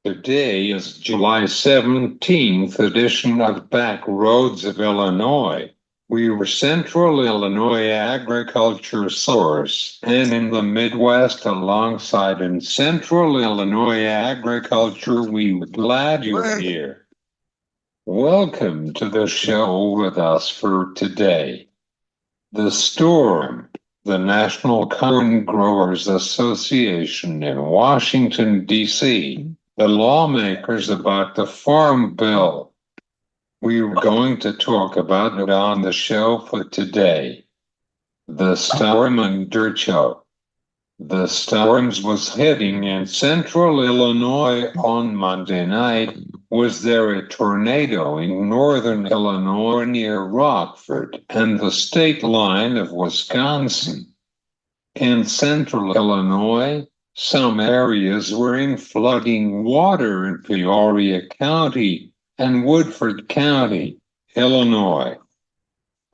Today is July 17th edition of Back Roads of Illinois. We were Central Illinois agriculture source, and in the Midwest alongside in Central Illinois agriculture, we're glad you're here. Welcome to the show with us for today. The storm, the National Corn Growers Association in Washington, D.C., the lawmakers about the Farm Bill. We were going to talk about it on the show for today. The storm in Dircho. The storms was hitting in central Illinois on Monday night. Was there a tornado in northern Illinois near Rockford and the state line of Wisconsin? In central Illinois, some areas were in flooding water in Peoria County and Woodford County, Illinois.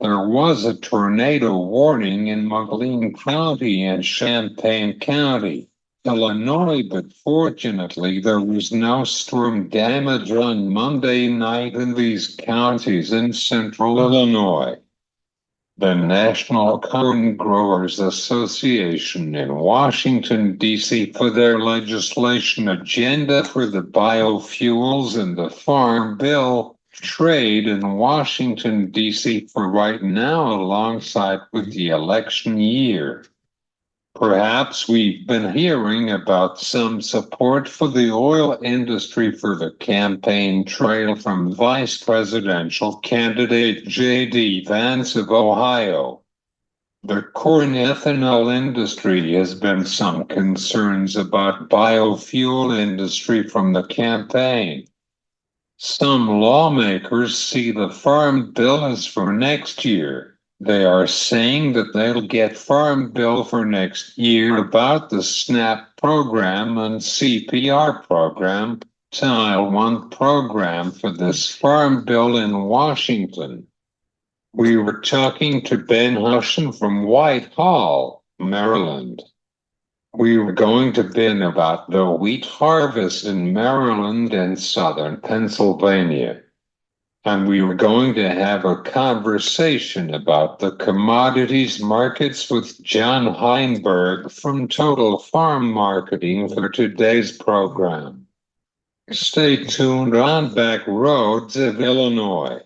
There was a tornado warning in McLean County and Champaign County, Illinois, but fortunately there was no storm damage on Monday night in these counties in central Illinois. The National Corn Growers Association in Washington, D.C. for their legislation agenda for the biofuels and the Farm Bill trade in Washington, D.C. for right now alongside with the election year. Perhaps we've been hearing about some support for the oil industry for the campaign trail from Vice Presidential candidate J.D. Vance of Ohio. The corn ethanol industry has been some concerns about biofuel industry from the campaign. Some lawmakers see the Farm Bill as for next year. They are saying that they'll get Farm Bill for next year about the SNAP program and CPR program, Title I program for this Farm Bill in Washington. We were talking to Ben Hushon from Whitehall, Maryland. We were going to Ben about the wheat harvest in Maryland and southern Pennsylvania. And we were going to have a conversation about the commodities markets with John Heinberg from Total Farm Marketing for today's program. Stay tuned on Back Roads of Illinois.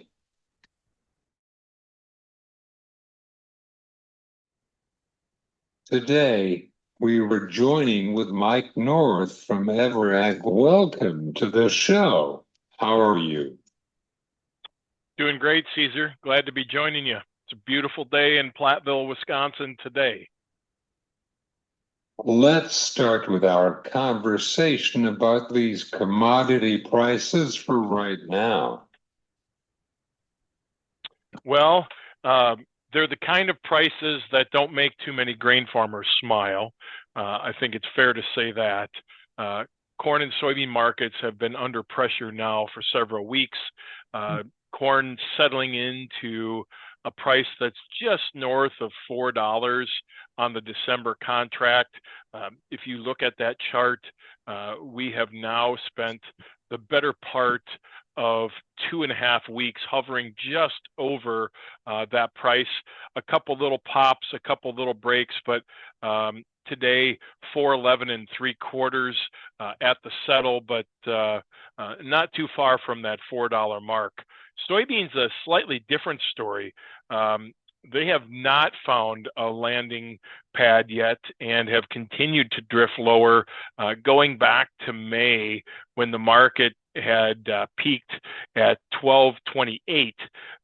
Today, we were joining with Mike North from Everag. Welcome to the show. How are you? Doing great, Caesar. Glad to be joining you. It's a beautiful day in Platteville, Wisconsin today. Let's start with our conversation about these commodity prices for right now. Well, they're the kind of prices that don't make too many grain farmers smile. I think it's fair to say that. Corn and soybean markets have been under pressure now for several weeks. Corn settling into a price that's just north of $4 on the December contract. If you look at that chart, we have now spent the better part of 2.5 weeks hovering just over that price. A couple little pops, a couple little breaks, but today 4.11 3/4 at the settle, but not too far from that $4 mark. Soybeans a slightly different story. They have not found a landing pad yet and have continued to drift lower, going back to May when the market had peaked at 12.28.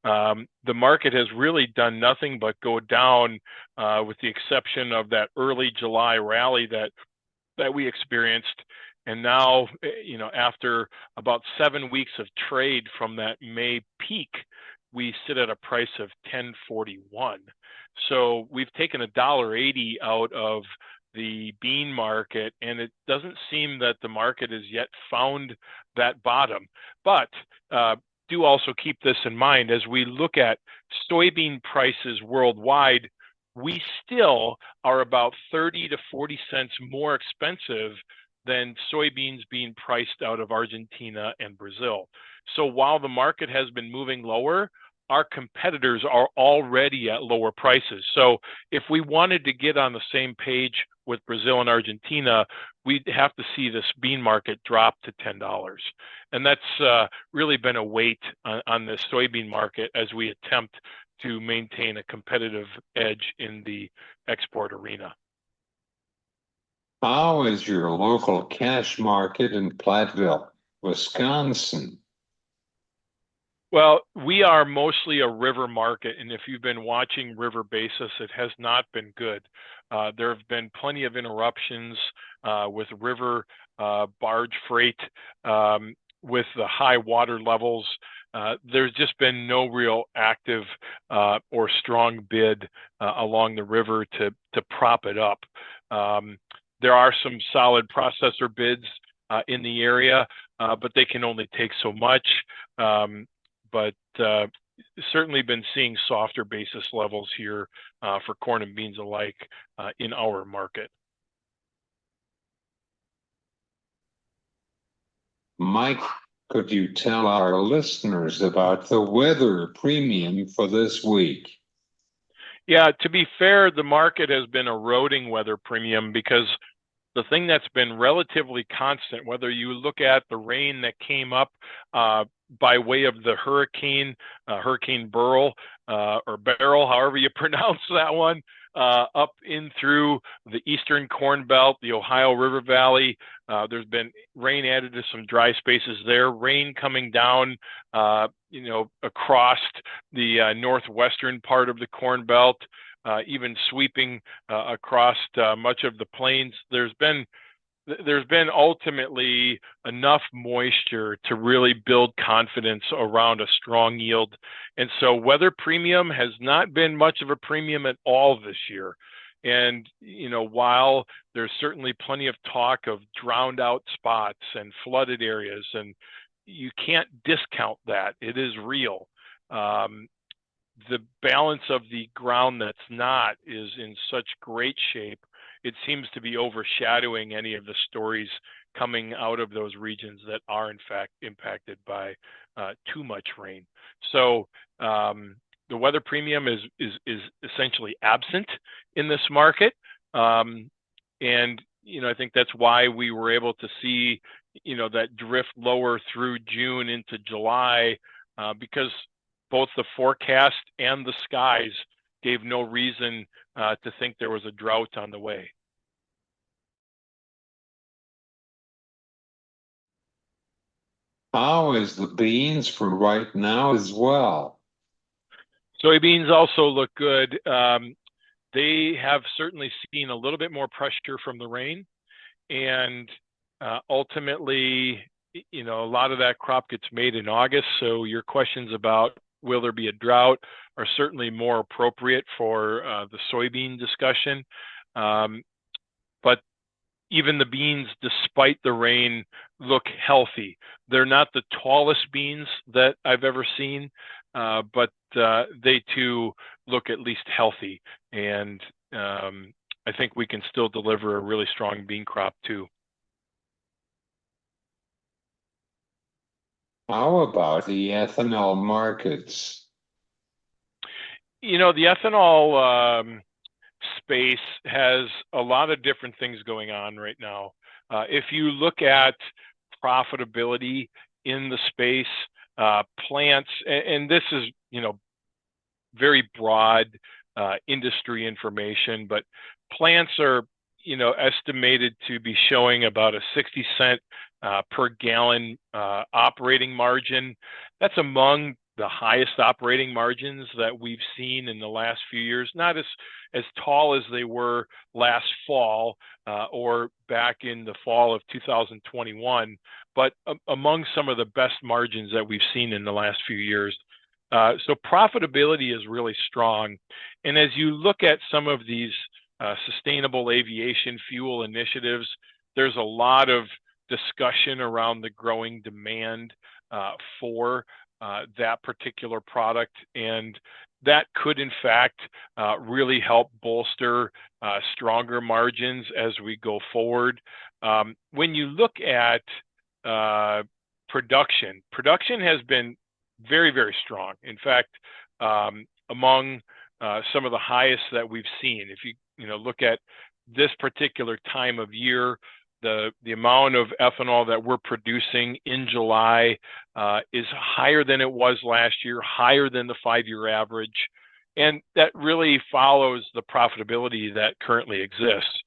The market has really done nothing but go down, with the exception of that early July rally that we experienced. And now, after about 7 weeks of trade from that May peak, we sit at a price of 10.41. So we've taken $1.80 out of the bean market, and it doesn't seem that the market has yet found that bottom. But do also keep this in mind as we look at soybean prices worldwide. We still are about 30 to 40 cents more expensive than soybeans being priced out of Argentina and Brazil. So while the market has been moving lower, our competitors are already at lower prices. So if we wanted to get on the same page with Brazil and Argentina, we'd have to see this bean market drop to $10. And that's really been a weight on the soybean market as we attempt to maintain a competitive edge in the export arena. How is your local cash market in Platteville, Wisconsin? Well, we are mostly a river market, and if you've been watching river basis, it has not been good. There have been plenty of interruptions with river barge freight with the high water levels. There's just been no real active or strong bid along the river to prop it up. There are some solid processor bids in the area, but they can only take so much. But certainly been seeing softer basis levels here for corn and beans alike in our market. Mike, could you tell our listeners about the weather premium for this week? Yeah, to be fair, the market has been eroding weather premium because the thing that's been relatively constant, whether you look at the rain that came up by way of the hurricane, Hurricane Burl or Beryl, however you pronounce that one, up in through the eastern Corn Belt, the Ohio River Valley. There's been rain added to some dry spaces there, rain coming down, across the northwestern part of the Corn Belt, even sweeping across much of the plains. There's been ultimately enough moisture to really build confidence around a strong yield. And so weather premium has not been much of a premium at all this year. And, while there's certainly plenty of talk of drowned out spots and flooded areas, and you can't discount that, it is real. The balance of the ground that's not is in such great shape. It seems to be overshadowing any of the stories coming out of those regions that are in fact impacted by too much rain. So the weather premium is essentially absent in this market. And, I think that's why we were able to see, that drift lower through June into July, because both the forecast and the skies gave no reason to think there was a drought on the way. How is the beans for right now as well? Soybeans also look good. They have certainly seen a little bit more pressure from the rain, and ultimately, a lot of that crop gets made in August. So your questions about will there be a drought are certainly more appropriate for the soybean discussion. But even the beans, despite the rain, look healthy. They're not the tallest beans that I've ever seen, but they too look at least healthy. And I think we can still deliver a really strong bean crop too. How about the ethanol markets? The ethanol space has a lot of different things going on right now. If you look at profitability in the space, plants, and this is, very broad industry information, but plants are, estimated to be showing about a 60-cent per gallon operating margin. That's among the highest operating margins that we've seen in the last few years, not as tall as they were last fall or back in the fall of 2021, but among some of the best margins that we've seen in the last few years. So profitability is really strong. And as you look at some of these sustainable aviation fuel initiatives, there's a lot of discussion around the growing demand for that particular product. And that could, in fact, really help bolster stronger margins as we go forward. When you look at production has been very, very strong. In fact, among some of the highest that we've seen. If you look at this particular time of year, the amount of ethanol that we're producing in July is higher than it was last year, higher than the 5-year average. And that really follows the profitability that currently exists.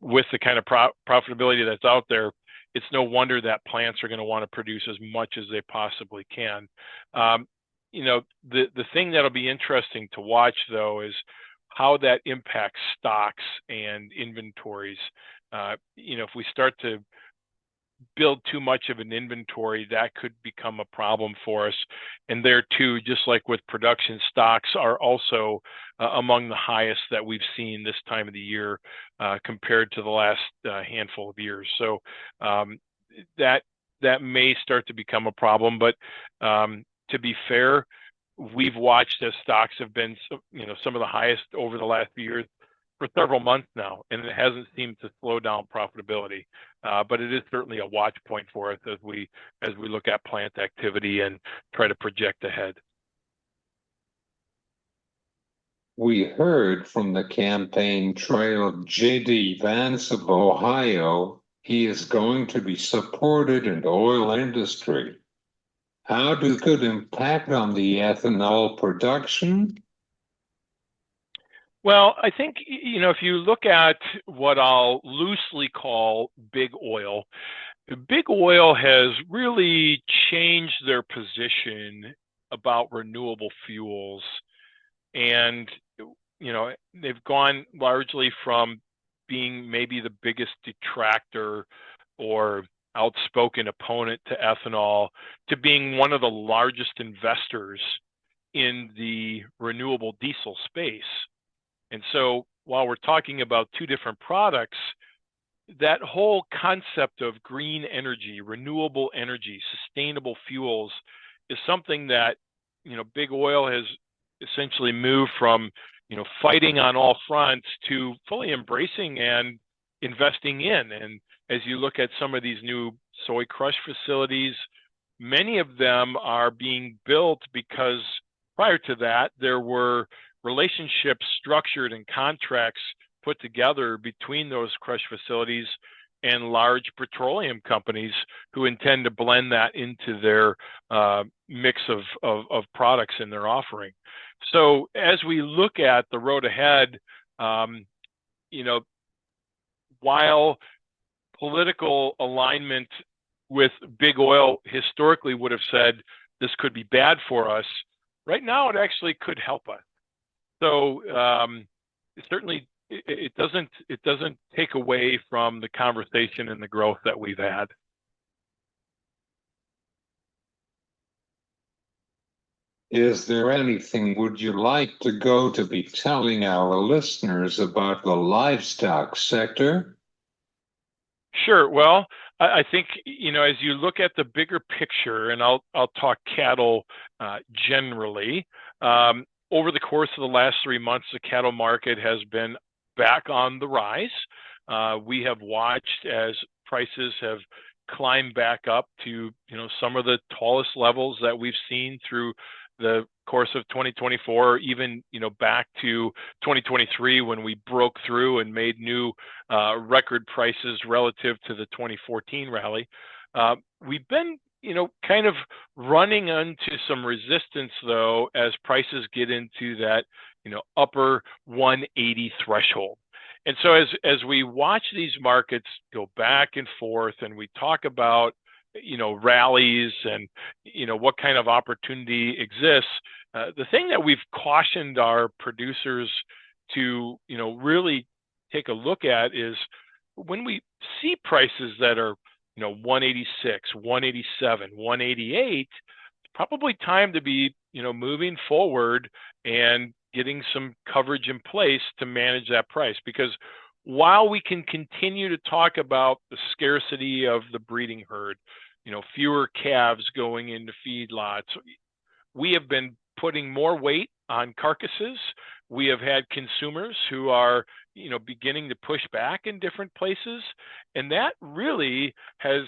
With the kind of profitability that's out there, it's no wonder that plants are going to want to produce as much as they possibly can. The thing that'll be interesting to watch, though, is how that impacts stocks and inventories. If we start to build too much of an inventory, that could become a problem for us. And there too, just like with production, stocks are also among the highest that we've seen this time of the year compared to the last handful of years. So that may start to become a problem. But to be fair, we've watched as stocks have been some of the highest over the last few years for several months now, and it hasn't seemed to slow down profitability. But it is certainly a watch point for us as we look at plant activity and try to project ahead. We heard from the campaign trail J.D. Vance of Ohio. He is going to be supported in the oil industry. How does it could impact on the ethanol production? Well, I think, if you look at what I'll loosely call big oil has really changed their position about renewable fuels. And, they've gone largely from being maybe the biggest detractor or outspoken opponent to ethanol to being one of the largest investors in the renewable diesel space. And so while we're talking about two different products, that whole concept of green energy, renewable energy, sustainable fuels is something that, big oil has essentially moved from, fighting on all fronts to fully embracing and investing in. And as you look at some of these new soy crush facilities, many of them are being built because prior to that, there were relationships structured and contracts put together between those crush facilities and large petroleum companies who intend to blend that into their mix of products in their offering. So as we look at the road ahead, while political alignment with big oil historically would have said this could be bad for us, right now it actually could help us. So certainly it doesn't take away from the conversation and the growth that we've had. Is there anything would you like to go to be telling our listeners about the livestock sector? Sure. Well, I think, as you look at the bigger picture, and I'll talk cattle generally, over the course of the last 3 months, the cattle market has been back on the rise. We have watched as prices have climbed back up to, some of the tallest levels that we've seen through the course of 2024, even, back to 2023 when we broke through and made new record prices relative to the 2014 rally. We've been, kind of running into some resistance, though, as prices get into that, upper 180 threshold. And so as we watch these markets go back and forth and we talk about, rallies and, what kind of opportunity exists, the thing that we've cautioned our producers to, really take a look at is when we see prices that are, 186, 187, 188, it's probably time to be, moving forward and getting some coverage in place to manage that price. Because while we can continue to talk about the scarcity of the breeding herd, fewer calves going into feedlots, we have been putting more weight on carcasses. We have had consumers who are, beginning to push back in different places. And that really has,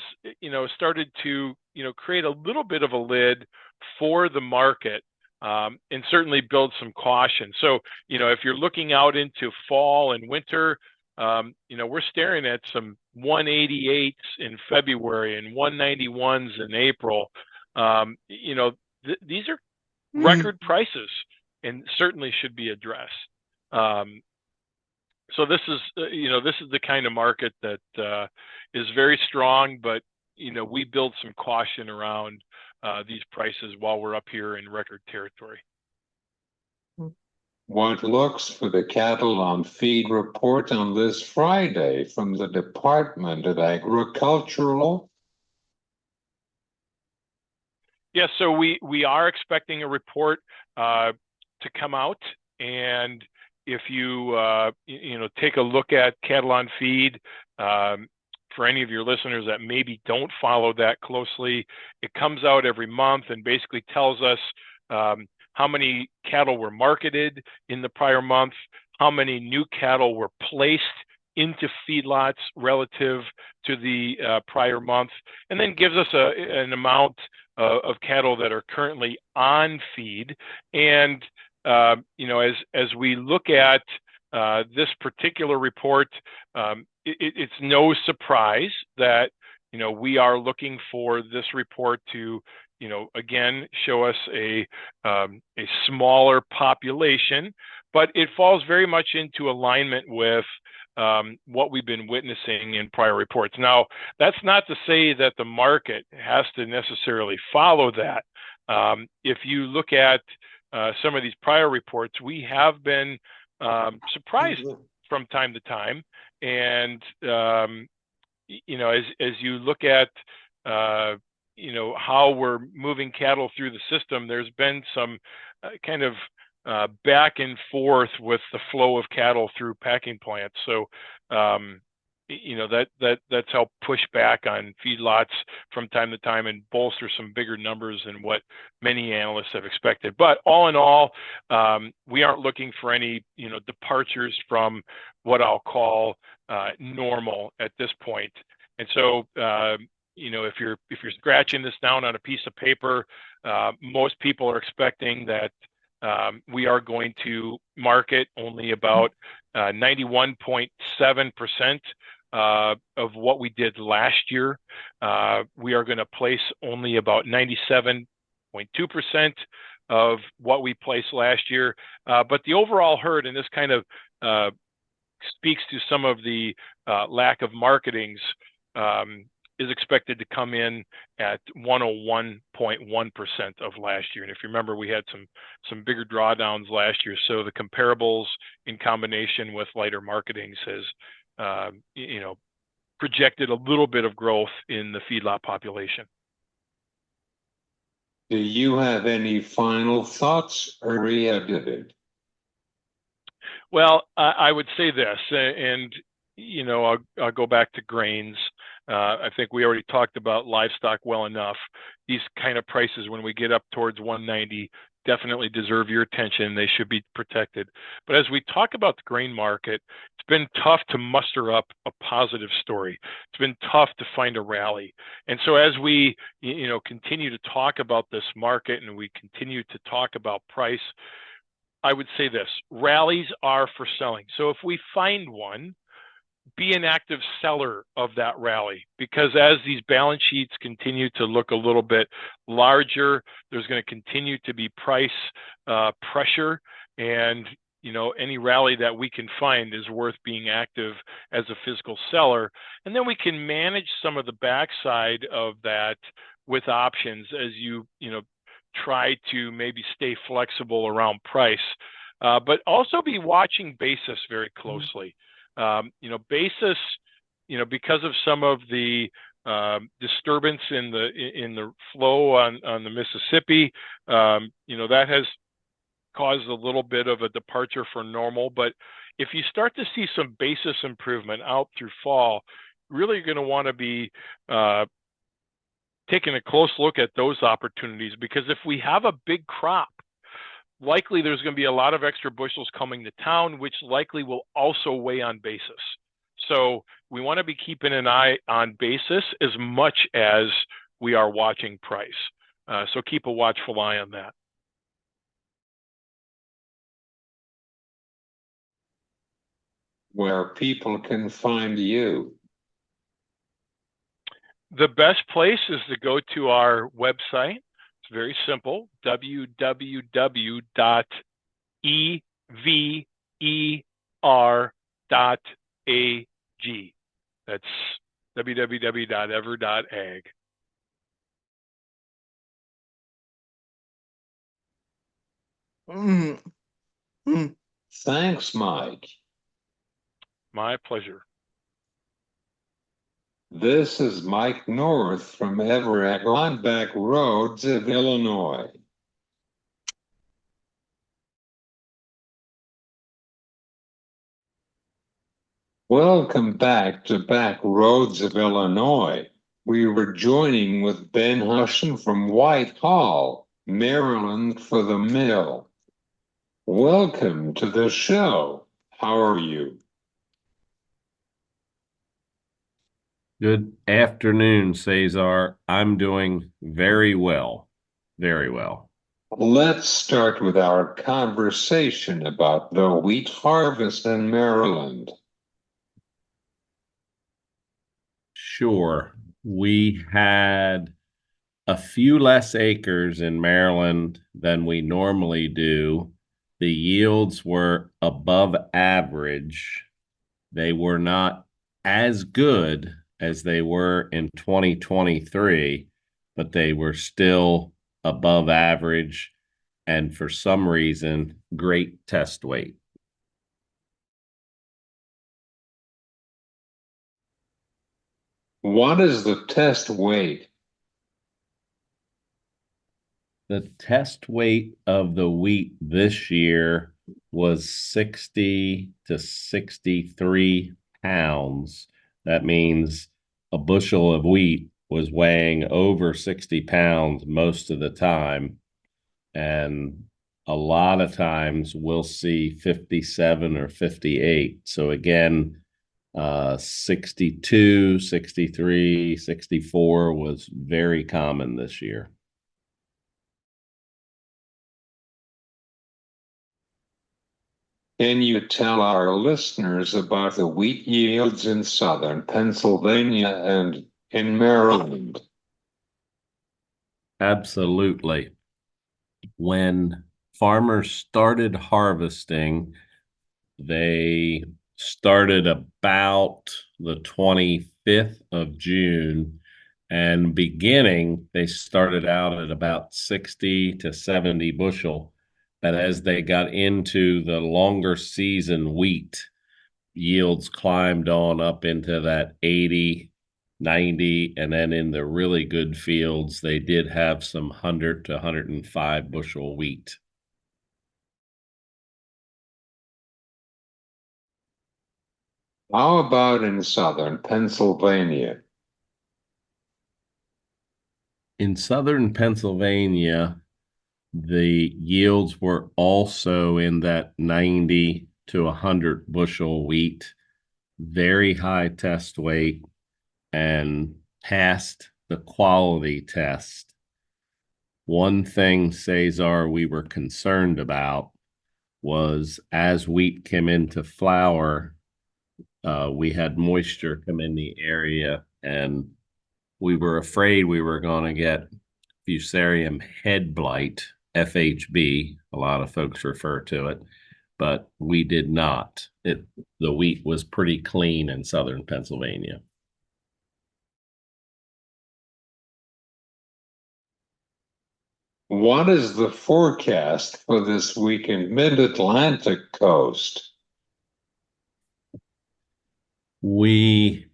started to, create a little bit of a lid for the market, and certainly build some caution. So, if you're looking out into fall and winter, we're staring at some 188s in February and 191s in April. These are record prices and certainly should be addressed. So this is the kind of market that is very strong, but we build some caution around these prices while we're up here in record territory. What looks for the cattle on feed report on this Friday from the Department of Agricultural? Yes, so we are expecting a report to come out, and if you take a look at cattle on feed, for any of your listeners that maybe don't follow that closely, it comes out every month and basically tells us how many cattle were marketed in the prior month, how many new cattle were placed into feedlots relative to the prior month, and then gives us an amount of cattle that are currently on feed. And as we look at this particular report, it's no surprise that we are looking for this report to again show us a smaller population, but it falls very much into alignment with what we've been witnessing in prior reports. Now, that's not to say that the market has to necessarily follow that. If you look at some of these prior reports, we have been surprised from time to time. And, as you look at, how we're moving cattle through the system, there's been some kind of back and forth with the flow of cattle through packing plants. So, that's helped push back on feedlots from time to time and bolster some bigger numbers than what many analysts have expected. But all in all, we aren't looking for any, departures from what I'll call normal at this point. And so, if you're scratching this down on a piece of paper, most people are expecting that we are going to market only about 91.7% of what we did last year. We are going to place only about 97.2% of what we placed last year. But the overall herd, and this kind of speaks to some of the lack of marketings, is expected to come in at 101.1% of last year. And if you remember, we had some bigger drawdowns last year. So the comparables in combination with lighter marketings has, projected a little bit of growth in the feedlot population. Do you have any final thoughts, or re-edited? Well, I would say this, and I'll go back to grains. I think we already talked about livestock well enough. These kind of prices, when we get up towards 190, definitely deserve your attention. They should be protected. But as we talk about the grain market, it's been tough to muster up a positive story. It's been tough to find a rally. And so as we, continue to talk about this market and we continue to talk about price, I would say this: rallies are for selling. So if we find one, be an active seller of that rally, because as these balance sheets continue to look a little bit larger, there's going to continue to be price pressure, and any rally that we can find is worth being active as a physical seller. And then we can manage some of the backside of that with options as you try to maybe stay flexible around price, but also be watching basis very closely. Basis, because of some of the disturbance in the flow on the Mississippi, that has caused a little bit of a departure for normal. But if you start to see some basis improvement out through fall, really you're going to want to be taking a close look at those opportunities, because if we have a big crop, likely there's going to be a lot of extra bushels coming to town, which likely will also weigh on basis. So we want to be keeping an eye on basis as much as we are watching price. So keep a watchful eye on that. Where people can find you. The best place is to go to our website. It's very simple, www.ever.ag. That's www.ever.ag. Thanks, Mike. My pleasure. This is Mike North from Everett on back roads of Illinois. Welcome back to Back Roads of Illinois. We were joining with Ben Hushon from Whitehall, Maryland for the mill. Welcome to the show. How are you? Good afternoon, Cesar. I'm doing very well. Very well. Let's start with our conversation about the wheat harvest in Maryland. Sure. We had a few less acres in Maryland than we normally do. The yields were above average. They were not as good as they were in 2023, but they were still above average and for some reason, great test weight. What is the test weight? The test weight of the wheat this year was 60 to 63 pounds. That means a bushel of wheat was weighing over 60 pounds most of the time. And a lot of times we'll see 57 or 58. So again, 62, 63, 64 was very common this year. Can you tell our listeners about the wheat yields in southern Pennsylvania and in Maryland? Absolutely. When farmers started harvesting, they started about the 25th of June, and beginning, they started out at about 60 to 70 bushel. But as they got into the longer season wheat, yields climbed on up into that 80, 90, and then in the really good fields, they did have some 100 to 105 bushel wheat. How about in southern Pennsylvania? In southern Pennsylvania, the yields were also in that 90 to 100 bushel wheat, very high test weight, and passed the quality test. One thing, Cesar, we were concerned about was as wheat came into flower, we had moisture come in the area, and we were afraid we were going to get fusarium head blight, FHB, a lot of folks refer to it, but we did not. The wheat was pretty clean in southern Pennsylvania. What is the forecast for this week in mid-Atlantic coast? We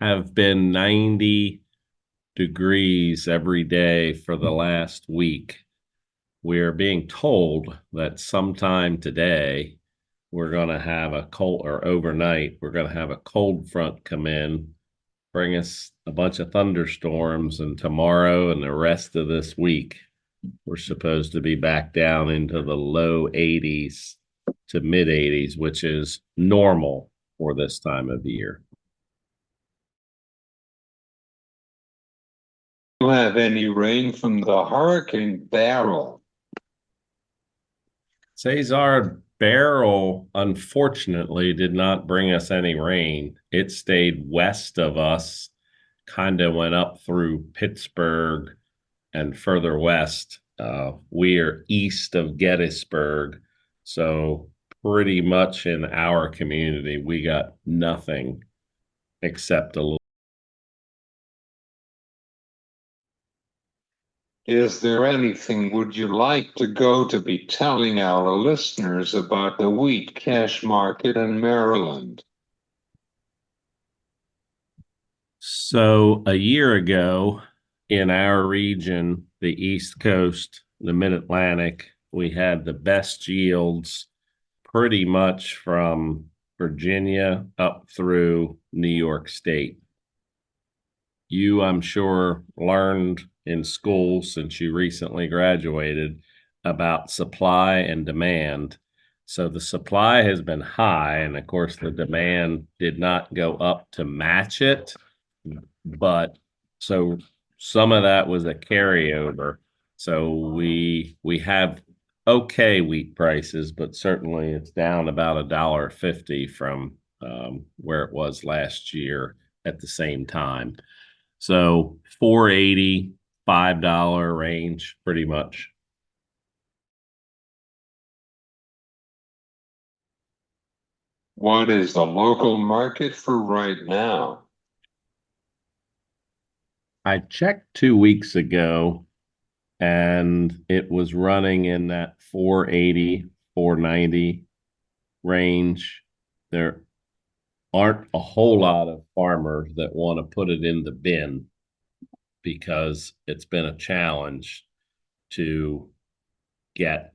have been 90 degrees every day for the last week. We are being told that sometime today we're going to have a cold, or overnight, we're going to have a cold front come in, bring us a bunch of thunderstorms, and tomorrow and the rest of this week we're supposed to be back down into the low 80s to mid 80s, which is normal for this time of year. Do you have any rain from the Hurricane Barrel? Cesar Barrel, unfortunately, did not bring us any rain. It stayed west of us, kind of went up through Pittsburgh and further west. We are east of Gettysburg, so pretty much in our community, we got nothing except a little. Is there anything would you like to go to be telling our listeners about the wheat cash market in Maryland? So a year ago in our region, the East Coast, the Mid-Atlantic, we had the best yields pretty much from Virginia up through New York State. You, I'm sure, learned in school since you recently graduated about supply and demand. So the supply has been high, and of course, the demand did not go up to match it. But so some of that was a carryover. So we have okay wheat prices, but certainly it's down about $1.50 from where it was last year at the same time. So 4.80, $5 range, pretty much. What is the local market for right now? I checked 2 weeks ago and it was running in that 480, 490 range. There aren't a whole lot of farmers that want to put it in the bin because it's been a challenge to get.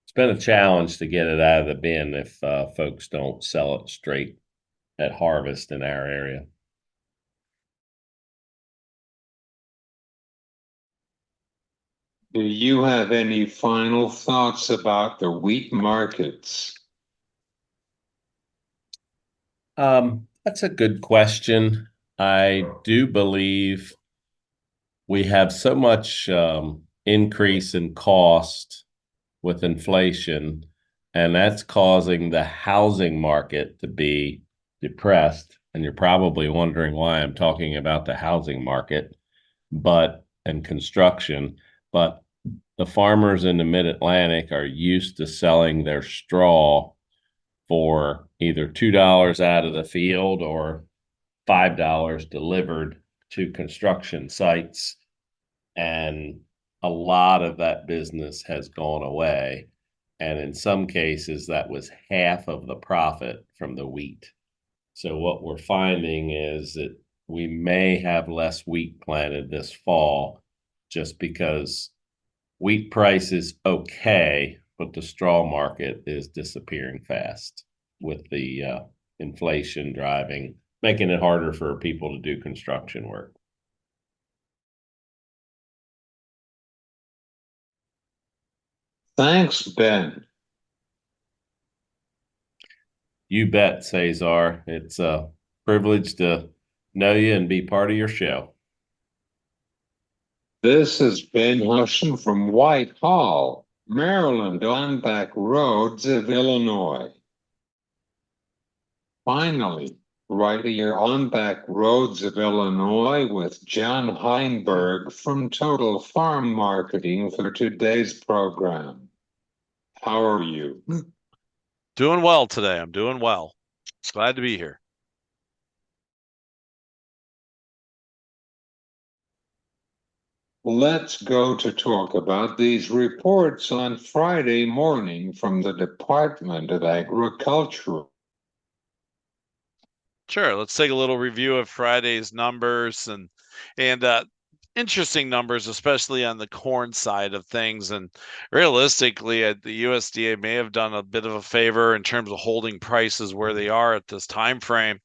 It's been a challenge to get it out of the bin if folks don't sell it straight at harvest in our area. Do you have any final thoughts about the wheat markets? That's a good question. I do believe we have so much increase in cost with inflation, and that's causing the housing market to be depressed. And you're probably wondering why I'm talking about the housing market, and construction, but the farmers in the mid-Atlantic are used to selling their straw for either $2 out of the field or $5 delivered to construction sites. And a lot of that business has gone away. And in some cases, that was half of the profit from the wheat. So what we're finding is that we may have less wheat planted this fall just because wheat price is okay, but the straw market is disappearing fast with the inflation making it harder for people to do construction work. Thanks, Ben. You bet, Cesar. It's a privilege to know you and be part of your show. This has been Hushon from Whitehall, Maryland, on back roads of Illinois. Finally, right here on back roads of Illinois with John Heinberg from Total Farm Marketing for today's program. How are you? Doing well today. I'm doing well. Glad to be here. Let's go to talk about these reports on Friday morning from the Department of Agriculture. Sure. Let's take a little review of Friday's numbers and interesting numbers, especially on the corn side of things. And realistically, the USDA may have done a bit of a favor in terms of holding prices where they are at this time frame.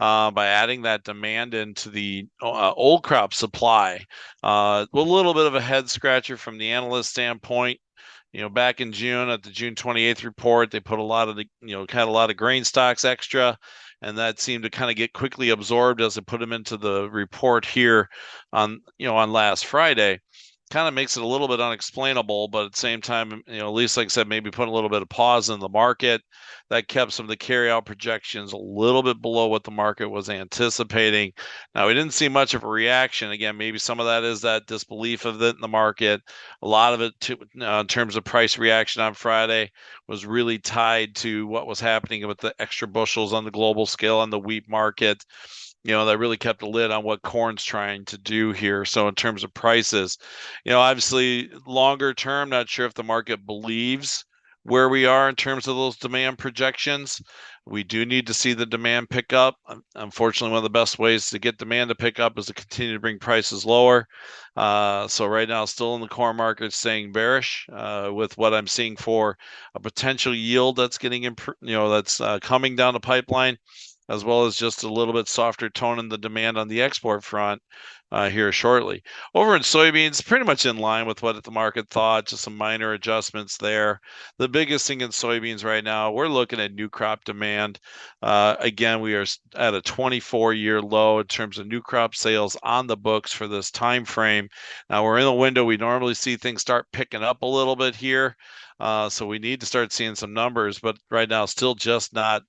by adding that demand into the old crop supply. A little bit of a head scratcher from the analyst standpoint. Back in June at the June 28th report, they put a lot of had a lot of grain stocks extra, and that seemed to kind of get quickly absorbed as they put them into the report here on last Friday. Kind of makes it a little bit unexplainable, but at the same time, at least like I said, maybe put a little bit of pause in the market. That kept some of the carryout projections a little bit below what the market was anticipating. Now, we didn't see much of a reaction. Again, maybe some of that is that disbelief of it in the market. A lot of it, in terms of price reaction on Friday, was really tied to what was happening with the extra bushels on the global scale on the wheat market. That really kept a lid on what corn's trying to do here. So in terms of prices, obviously longer term, not sure if the market believes where we are in terms of those demand projections. We do need to see the demand pick up. Unfortunately, one of the best ways to get demand to pick up is to continue to bring prices lower. So right now, still in the corn market, staying bearish with what I'm seeing for a potential yield that's getting that's coming down the pipeline, as well as just a little bit softer tone in the demand on the export front here shortly. Over in soybeans, pretty much in line with what the market thought, just some minor adjustments there. The biggest thing in soybeans right now, we're looking at new crop demand. Again, we are at a 24-year low in terms of new crop sales on the books for this time frame. Now we're in a window we normally see things start picking up a little bit here. So we need to start seeing some numbers, but right now still just not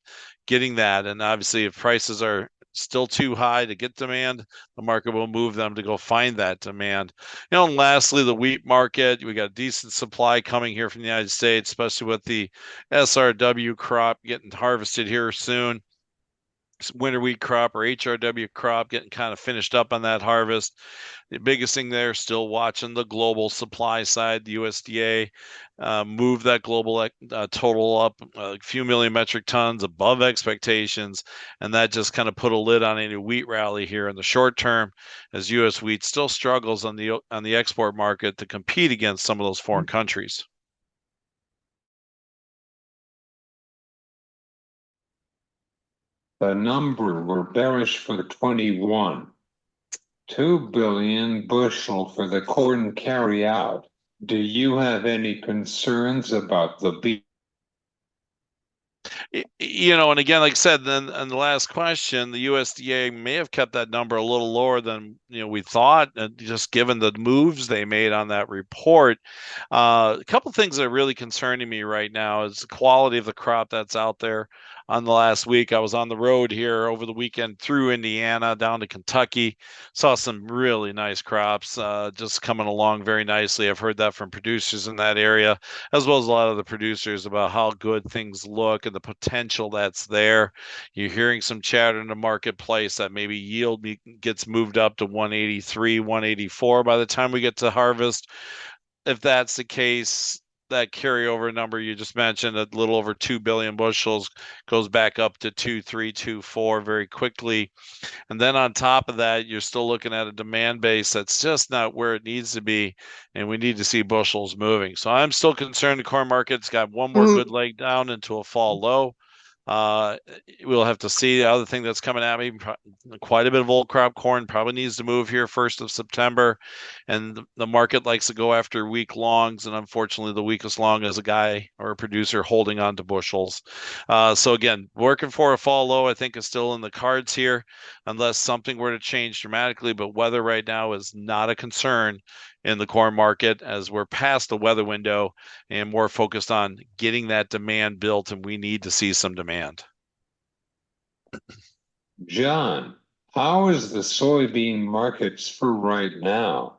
getting that. And obviously, if prices are still too high to get demand, the market will move them to go find that demand. And lastly, the wheat market, we got decent supply coming here from the United States, especially with the SRW crop getting harvested here soon. Winter wheat crop or HRW crop getting kind of finished up on that harvest. The biggest thing there, still watching the global supply side. The USDA moved that global total up a few million metric tons above expectations, and that just kind of put a lid on any wheat rally here in the short term, as U.S. wheat still struggles on the export market to compete against some of those foreign countries. The number we're bearish for 21. 2 billion bushel for the corn carry out. Do you have any concerns about the beef? And again, like I said, then in the last question, the USDA may have kept that number a little lower than we thought, just given the moves they made on that report. A couple of things that are really concerning me right now is the quality of the crop that's out there. On the last week, I was on the road here over the weekend through Indiana down to Kentucky. Saw some really nice crops just coming along very nicely. I've heard that from producers in that area, as well as a lot of the producers, about how good things look and the potential that's there. You're hearing some chatter in the marketplace that maybe yield gets moved up to 183, 184 by the time we get to harvest. If that's the case, that carryover number you just mentioned, a little over 2 billion bushels, goes back up to 2.3, 2.4 very quickly. And then on top of that, you're still looking at a demand base that's just not where it needs to be, and we need to see bushels moving. So I'm still concerned the corn market's got one more good leg down into a fall low. We'll have to see. The other thing that's coming at me, quite a bit of old crop corn probably needs to move here 1st of September, and the market likes to go after weak longs, and unfortunately the weakest long is a guy or a producer holding on to bushels. So again, working for a fall low, I think, is still in the cards here, unless something were to change dramatically. But weather right now is not a concern in the corn market, as we're past the weather window and more focused on getting that demand built, and we need to see some demand. John, how is the soybean markets for right now?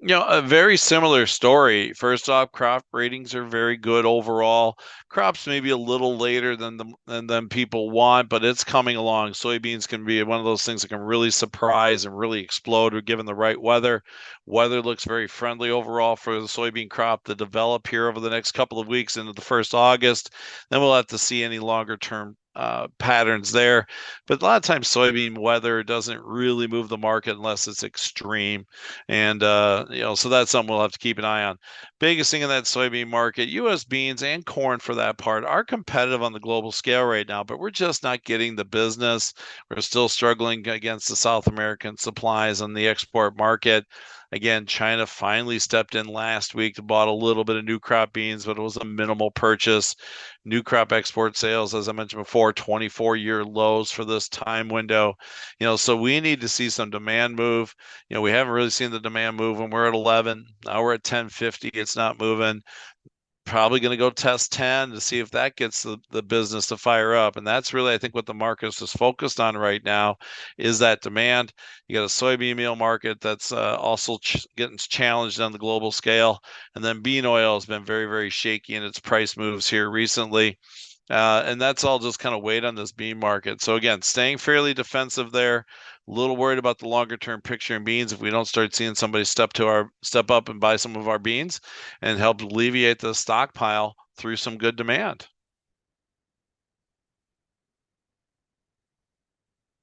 A very similar story. First off, crop ratings are very good overall. Crops maybe a little later than people want, but it's coming along. Soybeans can be one of those things that can really surprise and really explode given the right weather. Weather looks very friendly overall for the soybean crop to develop here over the next couple of weeks into the 1st of August. Then we'll have to see any longer term patterns there. But a lot of times soybean weather doesn't really move the market unless it's extreme. And, so that's something we'll have to keep an eye on. Biggest thing in that soybean market, U.S. beans and corn for that part are competitive on the global scale right now, but we're just not getting the business. We're still struggling against the South American supplies on the export market. Again, China finally stepped in last week to bought a little bit of new crop beans, but it was a minimal purchase. New crop export sales, as I mentioned before, 24-year lows for this time window. So we need to see some demand move. We haven't really seen the demand move when we're at 11. Now we're at 1050. It's not moving. Probably going to go test 10 to see if that gets the business to fire up. And that's really, I think, what the market is focused on right now is that demand. You got a soybean meal market that's also getting challenged on the global scale. And then bean oil has been very, very shaky in its price moves here recently. And that's all just kind of weighed on this bean market. So again, staying fairly defensive there. A little worried about the longer term picture in beans if we don't start seeing somebody step up and buy some of our beans and help alleviate the stockpile through some good demand.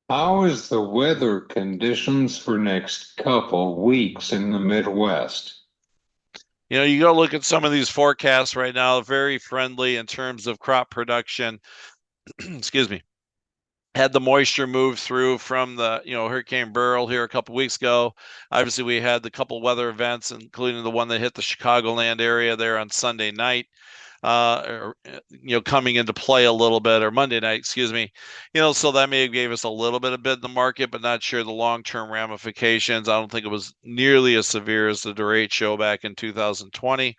How is the weather conditions for next couple weeks in the Midwest? You go look at some of these forecasts right now, very friendly in terms of crop production. Excuse me. Had the moisture move through from the Hurricane Beryl here a couple weeks ago. Obviously, we had the couple weather events, including the one that hit the Chicagoland area there on Sunday night, coming into play a little bit, or Monday night, excuse me. So that may have gave us a little bit of bid in the market, but not sure the long-term ramifications. I don't think it was nearly as severe as the derecho back in 2020.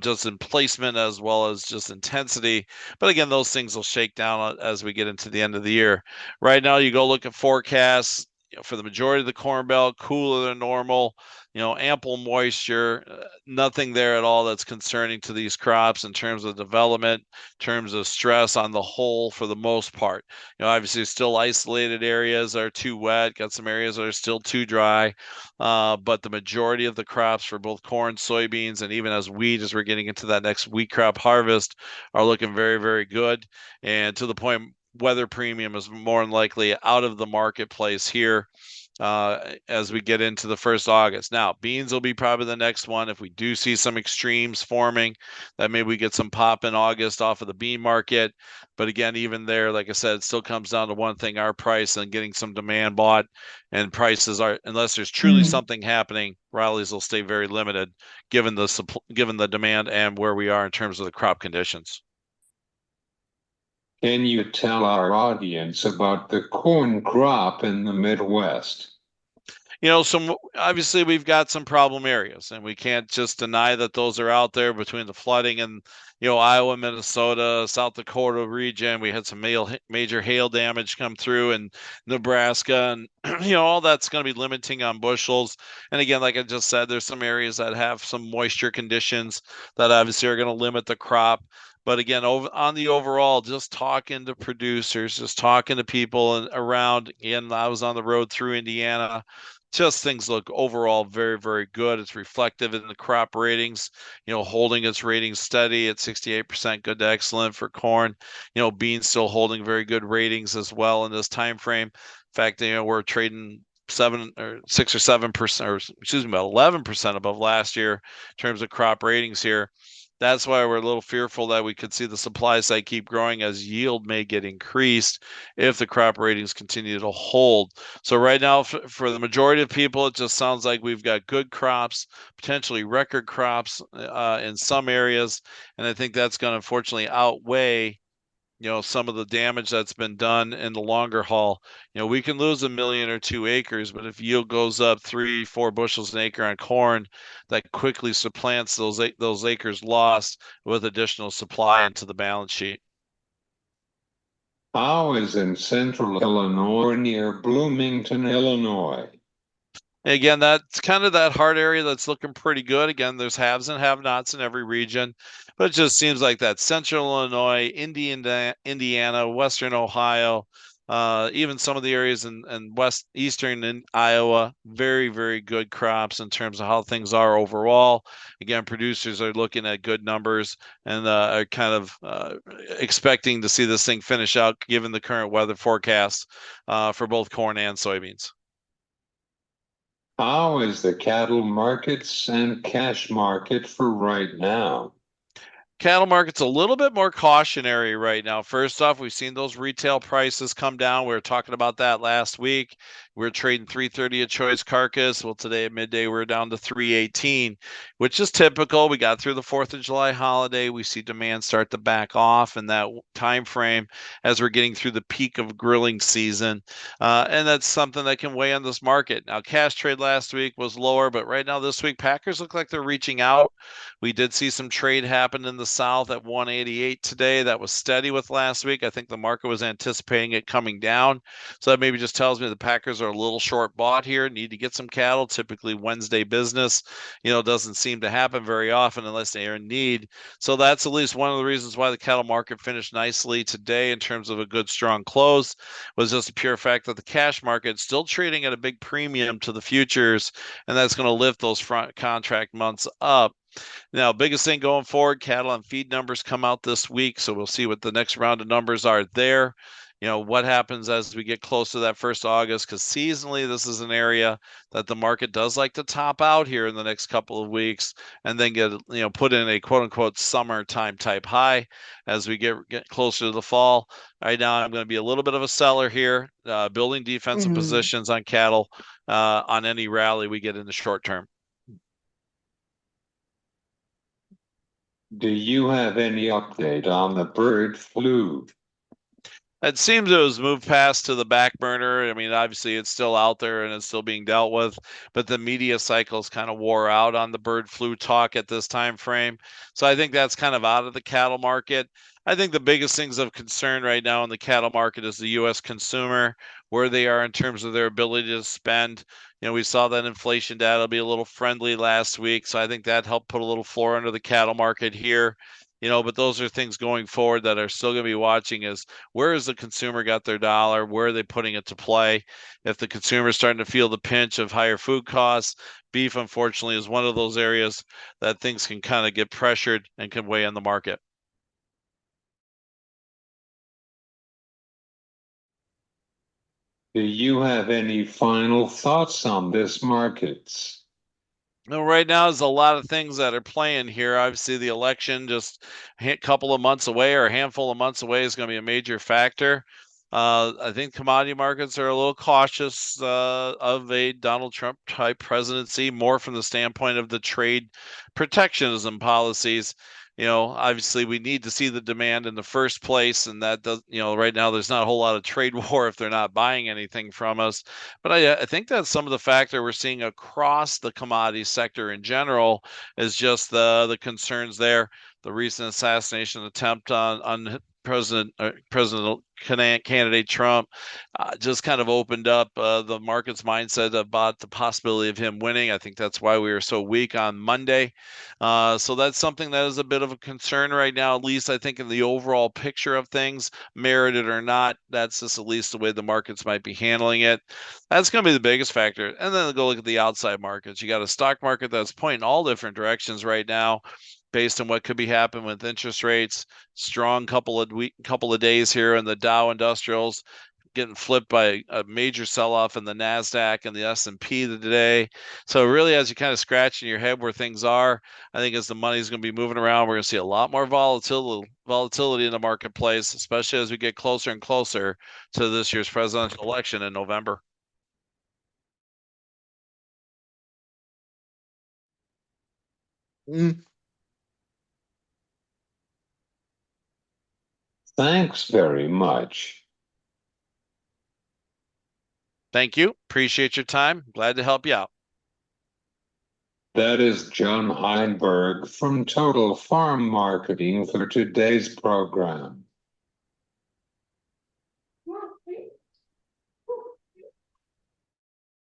Just in placement as well as just intensity. But again, those things will shake down as we get into the end of the year. Right now, you go look at forecasts for the majority of the Corn Belt, cooler than normal, ample moisture, nothing there at all that's concerning to these crops in terms of development, in terms of stress on the whole for the most part. Obviously still isolated areas are too wet, got some areas that are still too dry, but the majority of the crops for both corn, soybeans, and even as we're getting into that next wheat crop harvest are looking very, very good. And to the point, weather premium is more than likely out of the marketplace here as we get into the 1st August. Now, beans will be probably the next one. If we do see some extremes forming, that maybe we get some pop in August off of the bean market. But again, even there, like I said, it still comes down to one thing, our price and getting some demand bought. And prices are, unless there's truly something happening, rallies will stay very limited given the demand and where we are in terms of the crop conditions. Can you tell our audience about the corn crop in the Midwest? Obviously we've got some problem areas, and we can't just deny that those are out there between the flooding and Iowa, Minnesota, South Dakota region. We had some major hail damage come through in Nebraska, and all that's going to be limiting on bushels. And again, like I just said, there's some areas that have some moisture conditions that obviously are going to limit the crop. But again, on the overall, just talking to producers, just talking to people around. Again, I was on the road through Indiana. Just things look overall very, very good. It's reflective in the crop ratings, holding its ratings steady at 68% good to excellent for corn. Beans still holding very good ratings as well in this time frame. In fact, we're trading 7 or 6 or 7%, or excuse me, about 11% above last year in terms of crop ratings here. That's why we're a little fearful that we could see the supply side keep growing as yield may get increased if the crop ratings continue to hold. So right now, for the majority of people, it just sounds like we've got good crops, potentially record crops in some areas. And I think that's going to unfortunately outweigh some of the damage that's been done in the longer haul. We can lose 1 million or 2 acres, but if yield goes up 3-4 bushels an acre on corn, that quickly supplants those acres lost with additional supply into the balance sheet. How is in central Illinois near Bloomington, Illinois? Again, that's kind of that hard area that's looking pretty good. Again, there's haves and have-nots in every region, but it just seems like that central Illinois, Indiana, Western Ohio, Even some of the areas in eastern and Iowa, very, very good crops in terms of how things are overall. Again, producers are looking at good numbers and are kind of expecting to see this thing finish out given the current weather forecast for both corn and soybeans. How is the cattle markets and cash market for right now? Cattle market's a little bit more cautionary right now. First off, we've seen those retail prices come down. We were talking about that last week. We were trading 330 a choice carcass. Well, today at midday we're down to 318, which is typical. We got through the 4th of July holiday. We see demand start to back off in that time frame as we're getting through the peak of grilling season. And that's something that can weigh on this market. Now, cash trade last week was lower, but right now this week, Packers look like they're reaching out. We did see some trade happen in the South at 188 today. That was steady with last week. I think the market was anticipating it coming down. So that maybe just tells me the Packers are a little short bought here, need to get some cattle. Typically Wednesday business, doesn't seem to happen very often unless they are in need. So that's at least one of the reasons why the cattle market finished nicely today in terms of a good, strong close, was just the pure fact that the cash market is still trading at a big premium to the futures, and that's going to lift those front contract months up. Now, biggest thing going forward, cattle and feed numbers come out this week, so we'll see what the next round of numbers are there. What happens as we get close to that 1st of August, because seasonally this is an area that the market does like to top out here in the next couple of weeks and then get put in a quote unquote summertime type high as we get closer to the fall. Right now I'm going to be a little bit of a seller here, building defensive positions on cattle on any rally we get in the short term. Do you have any update on the bird flu? It seems it was moved past to the back burner. I mean, obviously it's still out there and it's still being dealt with, but the media cycles kind of wore out on the bird flu talk at this time frame. So I think that's kind of out of the cattle market. I think the biggest things of concern right now in the cattle market is the U.S. consumer, where they are in terms of their ability to spend. We saw that inflation data be a little friendly last week, so I think that helped put a little floor under the cattle market here. But those are things going forward that are still going to be watching is where has the consumer got their dollar? Where are they putting it to play? If the consumer is starting to feel the pinch of higher food costs, beef, unfortunately, is one of those areas that things can kind of get pressured and can weigh on the market. Do you have any final thoughts on this markets? No, right now there's a lot of things that are playing here. Obviously, the election just a couple of months away or a handful of months away is going to be a major factor. I think commodity markets are a little cautious of a Donald Trump type presidency, more from the standpoint of the trade protectionism policies. Obviously we need to see the demand in the first place, and that does, right now there's not a whole lot of trade war if they're not buying anything from us. But I think that's some of the factor we're seeing across the commodity sector in general is just the concerns there. The recent assassination attempt on President candidate Trump just kind of opened up the market's mindset about the possibility of him winning. I think that's why we were so weak on Monday. So that's something that is a bit of a concern right now, at least I think in the overall picture of things, merited or not. That's just at least the way the markets might be handling it. That's going to be the biggest factor. And then go look at the outside markets. You got a stock market that's pointing all different directions right now, based on what could be happening with interest rates. Strong couple of days here in the Dow Industrials, getting flipped by a major sell-off in the Nasdaq and the S&P today. So really, as you kind of scratch in your head where things are, I think as the money's going to be moving around, we're going to see a lot more volatility in the marketplace, especially as we get closer and closer to this year's presidential election in November. Thanks very much. Thank you. Appreciate your time. Glad to help you out. That is John Heinberg from Total Farm Marketing for today's program.